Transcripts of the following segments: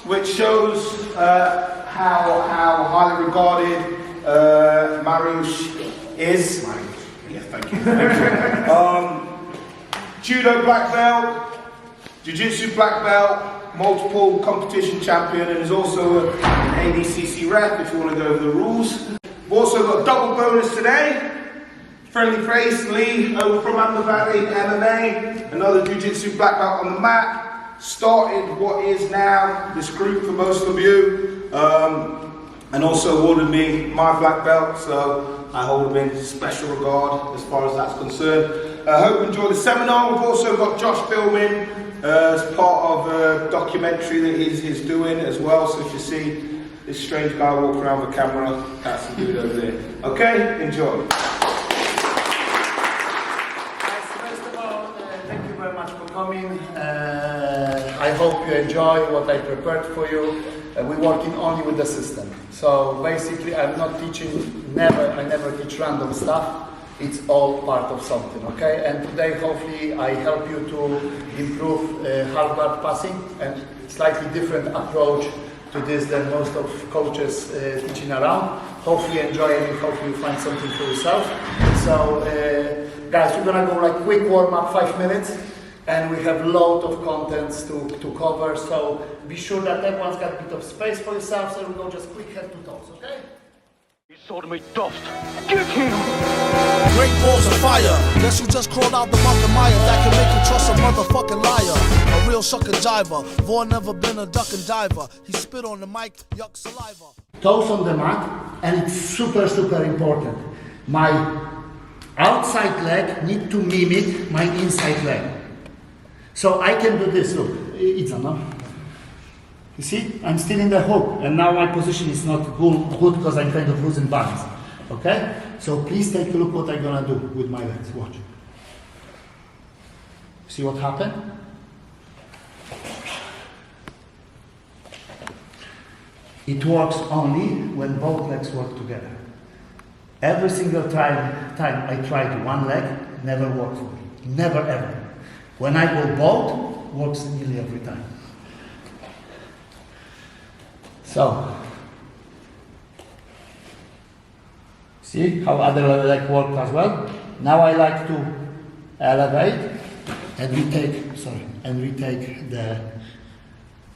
which shows how highly regarded Mariusz is. Yeah, thank you. Judo black belt, Jiu-jitsu black belt, multiple competition champion, and is also an ADCC rep if you want to go over the rules. We've also got a double bonus today. Friendly face, Lee, over from Amber Valley, MMA, another Jiu-jitsu black belt on the mat. Started what is now this group for most of you, and also awarded me my black belt, so I hold him in special regard as far as that's concerned. I hope you enjoy the seminar. We've also got Josh filming as part of a documentary that he's doing as well, so if you see this strange guy walking around with a camera, that's the dude over there. Okay, enjoy. First of all, thank you very much for coming. I hope you enjoy what I prepared for you. We're working only with the system. So basically, I'm not teaching, I never teach random stuff. It's all part of something, okay? And today, hopefully, I help you to improve half guard passing and slightly different approach to this than most of coaches teaching around. Hopefully, enjoy it and hopefully you find something for yourself. So, guys, we're gonna go like quick warm up, 5 minutes. And we have a lot of contents to cover, so be sure that everyone's got a bit of space for yourself, so we'll go just quick head to toes, okay? You sold me dust. Get him! Great balls of fire. Guess you just crawled out the Mountain Maya that can make you trust a motherfucking liar. A real sucker diver. Vaughn never been a duck and diver. He spit on the mic, yuck saliva. Toes on the mat, and it's super, super important. My outside leg need to mimic my inside leg. So I can do this, look, it's enough. You see, I'm still in the hook, and now my position is not good because I'm kind of losing balance, okay? So please take a look what I'm gonna do with my legs, watch. See what happened? It works only when both legs work together. Every single time I tried one leg, never worked for me, never ever. When I go both, works nearly every time. So, see how other leg work as well? Now I like to elevate and retake the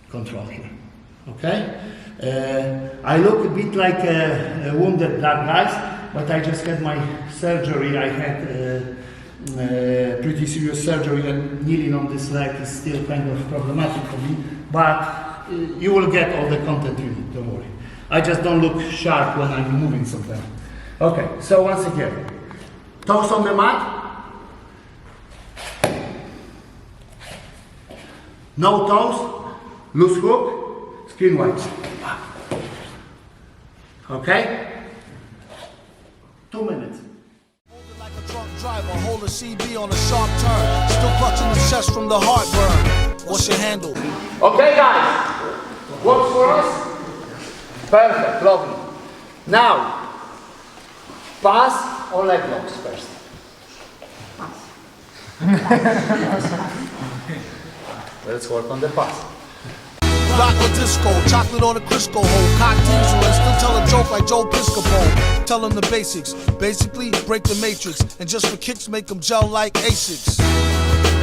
control here. Okay? I look a bit like a wounded black guy, but I just had my surgery. I had pretty serious surgery, and kneeling on this leg is still kind of problematic for me, but you will get all the content you need, don't worry. I just don't look sharp when I'm moving sometimes. Okay, so once again, toes on the mat, no toes, loose hook, screen wide. Okay? 2 minutes. Like a drunk driver, hold a CB on a sharp turn. Still clutching the chest from the heartburn. What's your handle? Okay, guys. Works for us? Perfect, lovely. Now, pass or leg locks first? Let's work on the pass. Rock a disco, chocolate on a Crisco hole, cocktails and still tell a joke like Joe Piscopo. Tell them the basics, basically break the matrix, and just for kicks make them gel like Asics.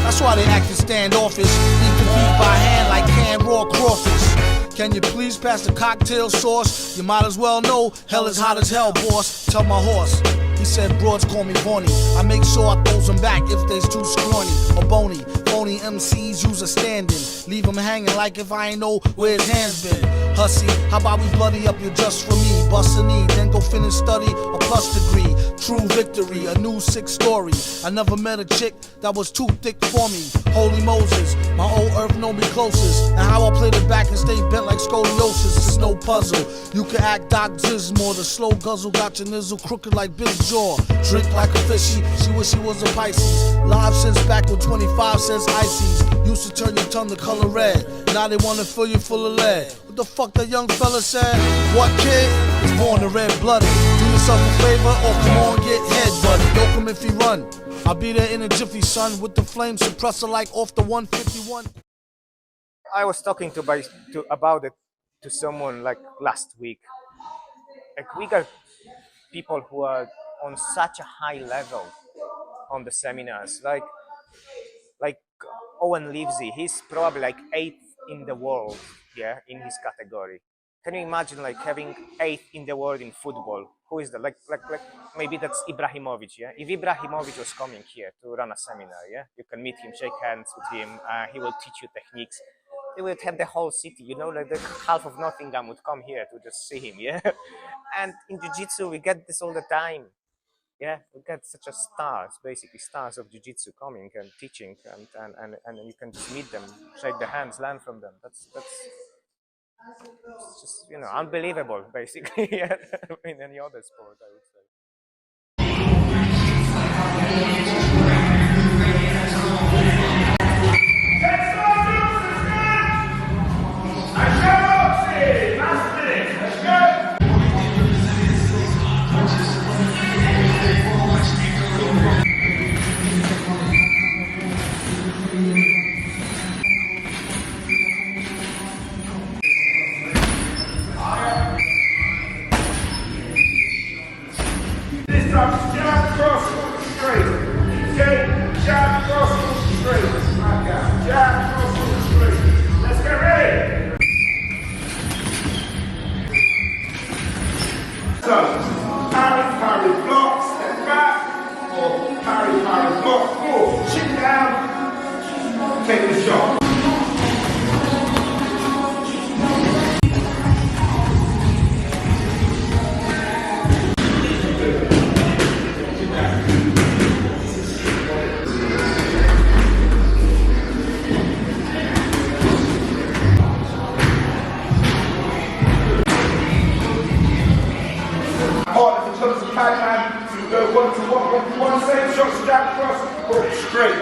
That's why they acting standoffish, eat the beat by hand like canned raw crawfish. Can you please pass the cocktail sauce? You might as well know, hell is hot as hell, boss. Tell my horse. He said broads call me Vaughny. I make sure I throws them back if they's too scrawny or bony. Phony MCs use a stand-in. Leave him hanging like if I ain't know where his hands been. Hussy, how about we bloody up you just for me? Bust a knee, then go finish study a plus degree. True victory, a new sick story. I never met a chick that was too thick for me. Holy Moses, my old earth know me closest. And how I played it back and stayed bent like scoliosis. It's no puzzle. You can act Doc Zismore. The slow guzzle got your nizzle crooked like Bill's jaw. Drink like a fishy, she wish she was a Pisces. Live since back when 25 cents ices. Used to turn your tongue the color red. Now they wanna fill you full of lead. What the fuck that young fella said? What kid is born to red-blooded? Do yourself a favor or come on get head-butted. Yoke him if he run. I'll be there in a jiffy, son, with the flame suppressor like off the 151. I was talking about it to someone like last week. Like we got people who are on such a high level on the seminars. Like Owen Livesey, he's probably like eighth in the world, yeah, in his category. Can you imagine like having eighth in the world in football? Who is that? Like maybe that's Ibrahimovic, yeah. If Ibrahimovic was coming here to run a seminar, yeah, you can meet him, shake hands with him. He will teach you techniques. They would have the whole city, you know, like the half of Nottingham would come here to just see him, yeah. And in jiu-jitsu, we get this all the time. Yeah, we get such a stars, basically stars of jiu-jitsu coming and teaching, and you can just meet them, shake their hands, learn from them. That's just unbelievable, basically. Yeah, in any other sport, I would say. This time, jab, cross, straight. Okay, jab, cross, straight. Okay, jab, cross, straight. Let's get ready. So, parry, block, step back, or parry, block, pull, chin down, take the shot. You go one, same shot, jab, cross, pull, straight.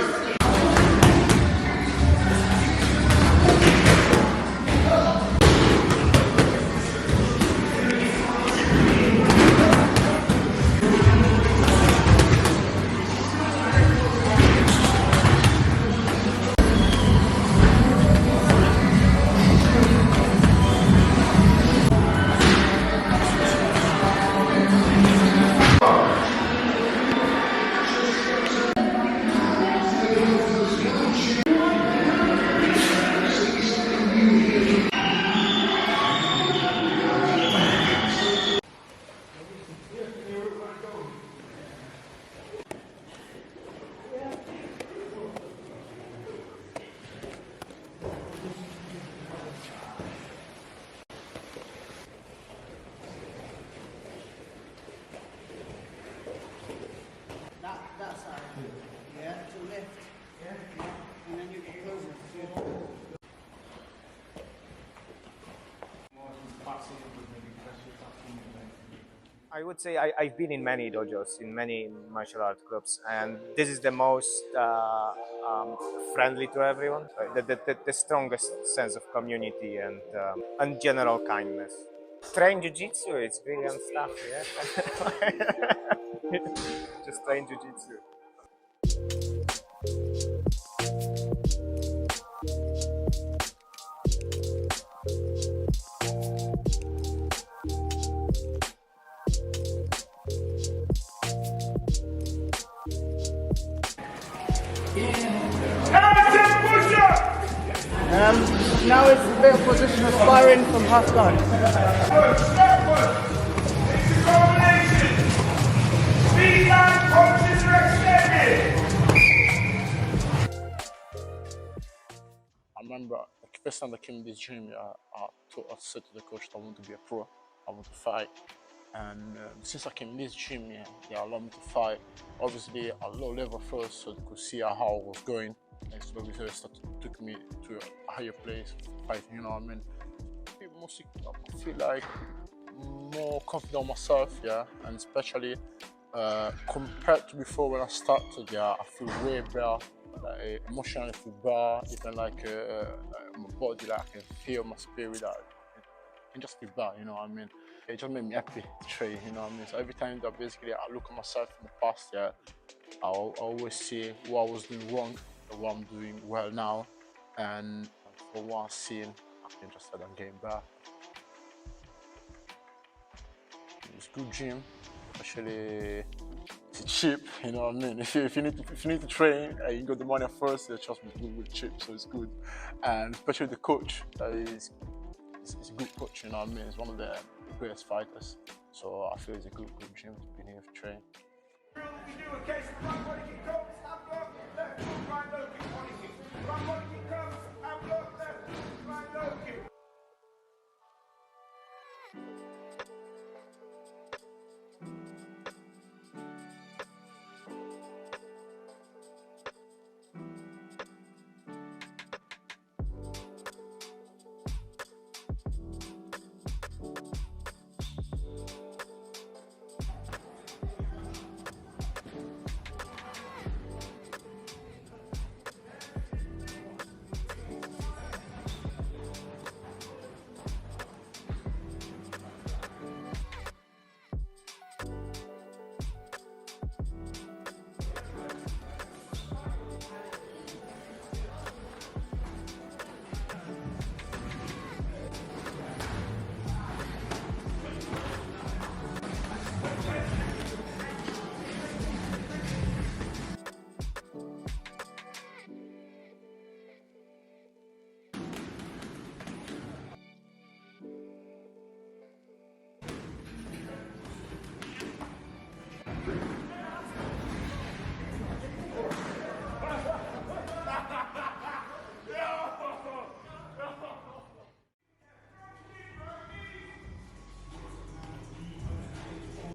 That side. Yeah, to the left. Yeah. And then you get closer. I would say I've been in many dojos, in many martial art clubs, and this is the most friendly to everyone, the strongest sense of community and general kindness. Train jiu-jitsu, it's brilliant stuff, yeah? Just train jiu-jitsu. Now it's a bit of positional sparring from half guard. Step one. It's a combination. Speed and punches are extended. I remember the first time I came in this gym, I said to the coach that I want to be a pro, I want to fight. And since I came in this gym, they allowed me to fight. Obviously at low level first, so they could see how I was going. And slowly they took me to a higher place, fighting, you know what I mean? Mostly, I feel like more confident on myself, yeah, and especially compared to before when I started, yeah, I feel way better. Like, emotionally, I feel better, even like my body, like I can feel my spirit, like, I can just feel better, you know what I mean? It just made me happy to train, you know what I mean? So every time that basically I look at myself in the past, yeah, I always see what I was doing wrong and what I'm doing well now. And from what I've seen, I'm interested in getting back. It's good gym, especially it's cheap. You know what I mean? If you need to train, you got the money first. Trust me, it's really cheap, so it's good. And especially the coach, is a good coach. You know what I mean? He's one of the greatest fighters. So I feel it's a good gym to be here to train. We do a case of right body kick comes, hand block, left, right low kick, body kick. Right body kick comes, hand block, left, right low kick.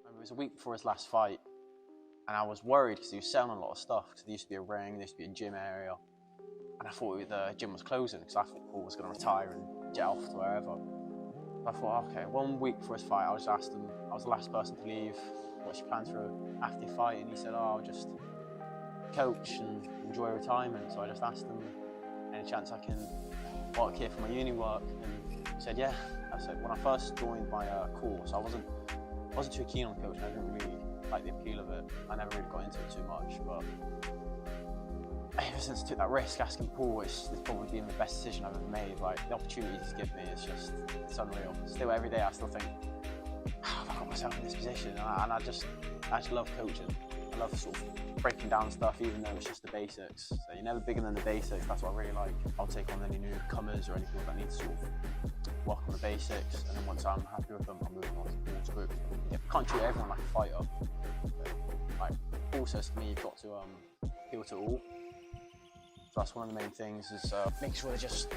It was a week before his last fight, and I was worried because he was selling a lot of stuff, because there used to be a ring, there used to be a gym area, and I thought the gym was closing because I thought Paul was going to retire and jet off to wherever. I thought, okay, 1 week before his fight, I just asked him, I was the last person to leave, what's your plans for after your fight? And he said, oh, I'll just coach and enjoy retirement. So I just asked him, any chance I can work here for my uni work? And he said, yeah. I said, when I first joined my course, I wasn't too keen on coaching. I didn't really like the appeal of it. I never really got into it too much, but ever since I took that risk asking Paul, it's probably been the best decision I've ever made. Like, the opportunity he's given me is it's unreal. Still every day I still think, how have I got myself in this position? And I just love coaching. I love sort of breaking down stuff, even though it's just the basics. So you're never bigger than the basics. That's what I really like. I'll take on any newcomers or any people that need to sort of work on the basics, and then once I'm happy with them, I'm moving on to Paul's group. You can't treat everyone like a fighter. Like Paul says to me, you've got to appeal to all. So that's one of the main things, is make sure they just,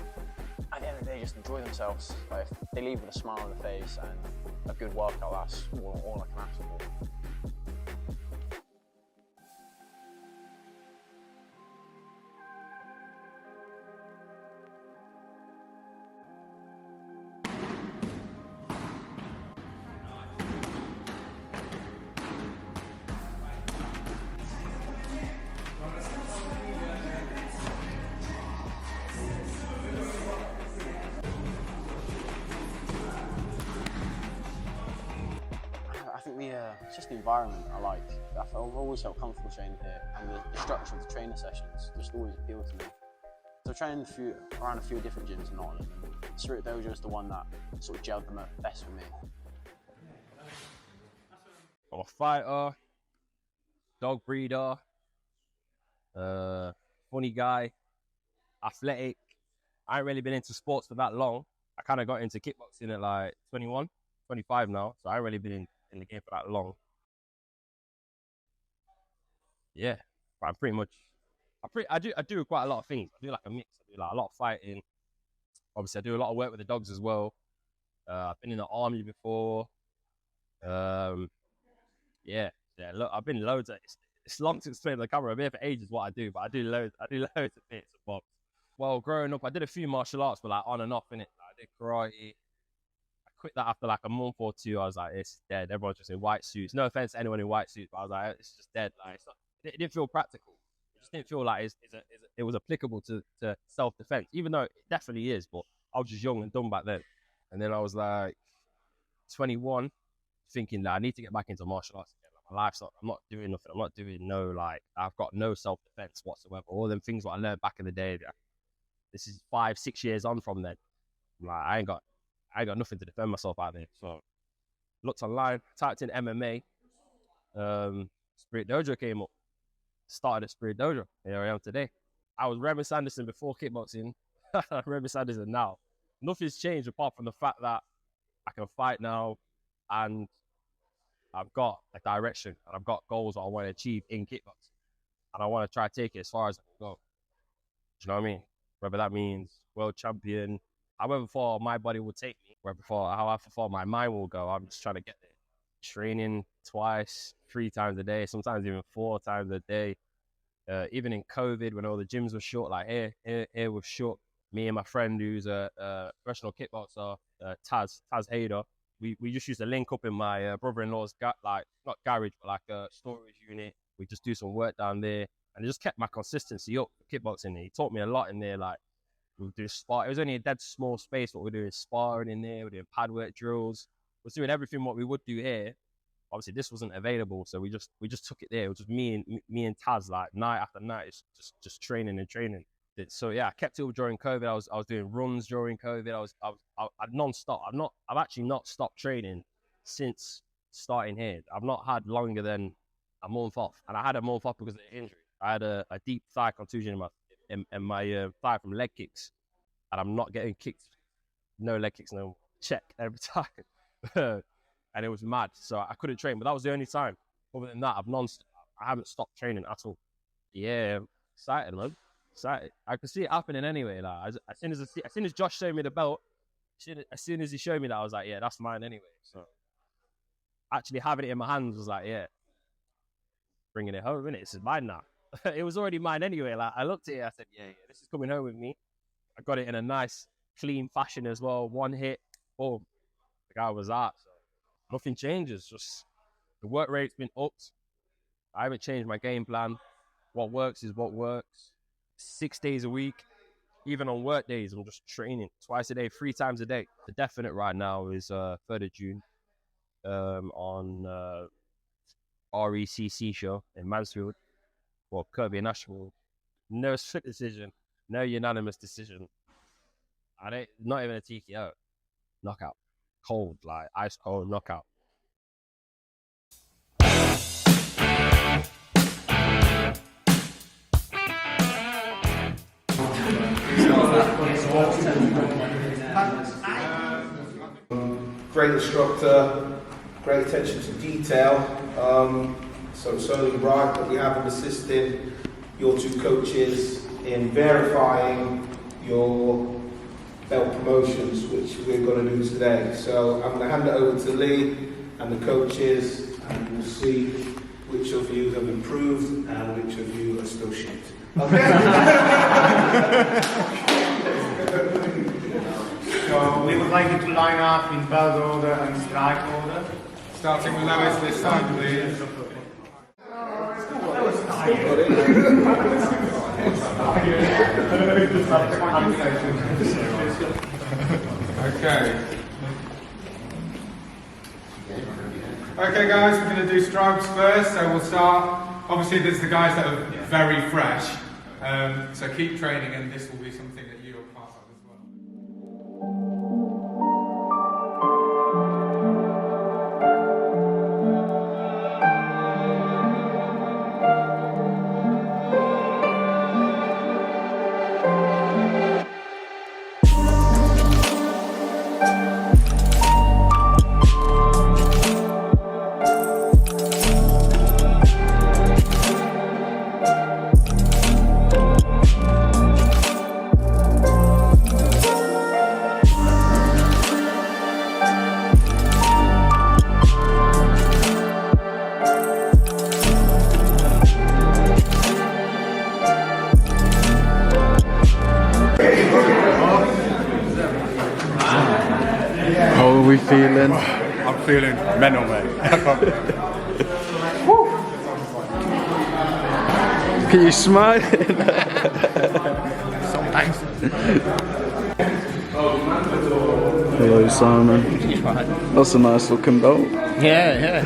at the end of the day, just enjoy themselves. Like, if they leave with a smile on their face and a good workout, that's all I can ask for. I think it's just the environment I like. I've always felt comfortable training here, and the structure of the training sessions just always appealed to me. So I trained around a few different gyms in Nottingham, and Spirit Dojo is the one that sort of gelled the best for me. I'm a fighter, dog breeder, funny guy, athletic. I ain't really been into sports for that long. I kind of got into kickboxing at like 21, 25 now, so I ain't really been in the game for that long. Yeah, but I'm pretty much, I do quite a lot of things. I do like a mix. I do like a lot of fighting. Obviously, I do a lot of work with the dogs as well. I've been in the army before. Yeah. Look, I've been loads of. It's long to explain on the camera. I've been here for ages what I do, but I do loads of bits and bobs. Well, growing up, I did a few martial arts, but like on and off in it. I did karate. I quit that after like a month or two. I was like, it's dead. Everyone's just in white suits. No offense to anyone in white suits, but I was like, it's just dead. Like, it didn't feel practical. It just didn't feel like it was applicable to self-defense, even though it definitely is. But I was just young and dumb back then. And then I was like 21, thinking that I need to get back into martial arts again. Like, my life's not, I'm not doing nothing. I'm not doing I've got no self-defense whatsoever. All them things what I learned back in the day, this is 5-6 years on from then. Like, I ain't got nothing to defend myself out there. So looked online, typed in MMA. Spirit Dojo came up. Started at Spirit Dojo. Here I am today. I was Remy Sanderson before kickboxing. Remy Sanderson now. Nothing's changed apart from the fact that I can fight now, and I've got a direction, and I've got goals that I want to achieve in kickboxing, and I want to try to take it as far as I can go. Do you know what I mean? Whether that means world champion, however far my body will take me, however far my mind will go, I'm just trying to get there. Training twice, 3 times a day, sometimes even 4 times a day. Even in COVID, when all the gyms were shut, like here was shut. Me and my friend who's a professional kickboxer, Taz Hader, we just used to link up in my brother-in-law's not garage, but like a storage unit. We just do some work down there, and it just kept my consistency up for kickboxing. He taught me a lot in there. Like, we would do spar. It was only a dead small space, but we were doing sparring in there. We were doing pad work drills. We was doing everything what we would do here. Obviously, this wasn't available, so we just took it there. It was just me and Taz, like night after night, just training and training. So yeah, I kept it up during COVID. I was doing runs during COVID. I non-stop. I've actually not stopped training since starting here. I've not had longer than a month off, and I had a month off because of the injury. I had a deep thigh contusion in my thigh from leg kicks, and I'm not getting kicked. No leg kicks, no check every time, and it was mad. So I couldn't train, but that was the only time. Other than that, I haven't stopped training at all. Yeah, excited, man. Excited. I could see it happening anyway. Like, as soon as Josh showed me the belt, as soon as he showed me that, I was like, yeah, that's mine anyway. So actually having it in my hands was like, yeah, bringing it home, innit? This is mine now. It was already mine anyway. Like, I looked at it, I said, yeah, this is coming home with me. I got it in a nice, clean fashion as well. One hit, boom, the guy was out. So nothing changes. Just the work rate's been upped. I haven't changed my game plan. What works is what works. 6 days a week, even on work days, I'm just training twice a day, 3 times a day. The definite right now is 3rd of June on RECC show in Mansfield for Kirby National. No split decision, no unanimous decision. Not even a TKO. Knockout. Cold, like ice cold knockout. Great instructor, great attention to detail. So it's only right that we have assisted your 2 coaches in verifying your belt promotions, which we're going to do today. So I'm going to hand it over to Lee and the coaches, and we'll see which of you have improved and which of you are still shit. Okay? So we would like you to line up in belt order and strike order. Starting with lowest this side, please. Okay. Okay guys, we're going to do stripes first, so we'll start. Obviously there's the guys that are very fresh, so keep training, and this will be something that you're part of as well. How are we feeling? I'm feeling mental, mate. Can you smile? Sometimes. Hello, Simon. That's a nice looking belt. Yeah.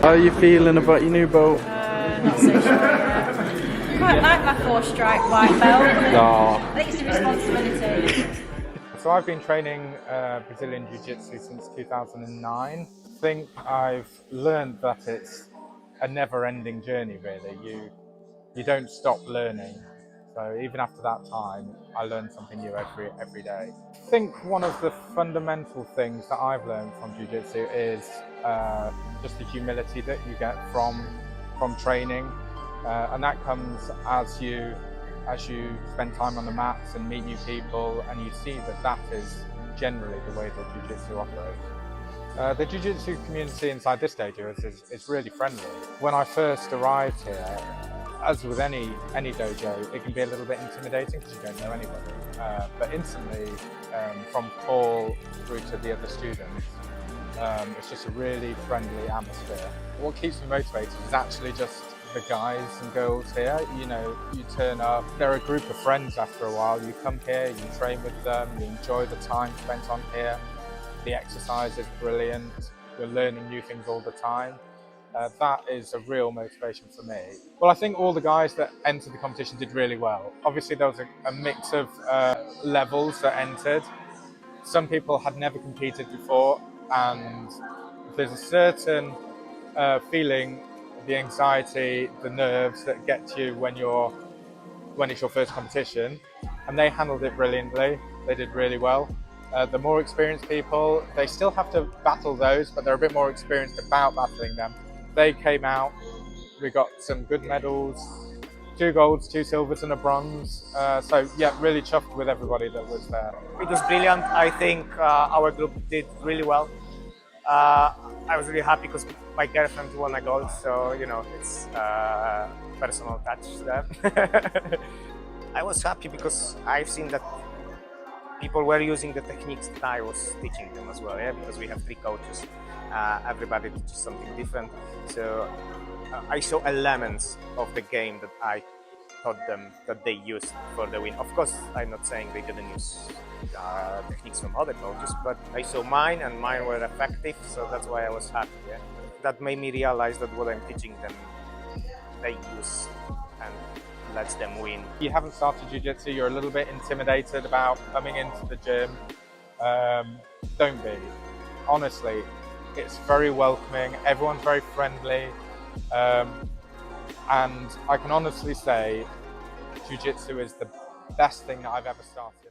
How are you feeling about your new belt? Not so sure. quite like my 4-stripe white belt. No. I think it's a responsibility. So I've been training Brazilian Jiu-jitsu since 2009. I think I've learned that it's a never-ending journey, really. You don't stop learning. So even after that time, I learn something new every day. I think one of the fundamental things that I've learned from Jiu-jitsu is just the humility that you get from training, and that comes as you spend time on the mats and meet new people, and you see that is generally the way that Jiu-jitsu operates. The Jiu-jitsu community inside this dojo is really friendly. When I first arrived here, as with any dojo, it can be a little bit intimidating because you don't know anybody. But instantly, from Paul through to the other students, it's just a really friendly atmosphere. What keeps me motivated is actually just the guys and girls here. You know, you turn up, they're a group of friends after a while. You come here, you train with them, you enjoy the time spent on here. The exercise is brilliant. You're learning new things all the time. That is a real motivation for me. Well, I think all the guys that entered the competition did really well. Obviously, there was a mix of levels that entered. Some people had never competed before, and there's a certain feeling, the anxiety, the nerves that get to you when it's your first competition, and they handled it brilliantly. They did really well. The more experienced people, they still have to battle those, but they're a bit more experienced about battling them. They came out, we got some good medals, 2 golds, 2 silvers and a bronze. So yeah, really chuffed with everybody that was there. It was brilliant. I think our group did really well. I was really happy because my girlfriend won a gold, so you know, it's personal touch there. I was happy because I've seen that people were using the techniques that I was teaching them as well, yeah? Because we have 3 coaches. Everybody teaches something different. So I saw elements of the game that I taught them that they used for the win. Of course, I'm not saying they didn't use techniques from other coaches, but I saw mine and mine were effective, so that's why I was happy. Yeah? That made me realize that what I'm teaching them, they use and lets them win. You haven't started Jiu-Jitsu, you're a little bit intimidated about coming into the gym. Don't be. Honestly, it's very welcoming, everyone's very friendly, and I can honestly say Jiu-Jitsu is the best thing that I've ever started.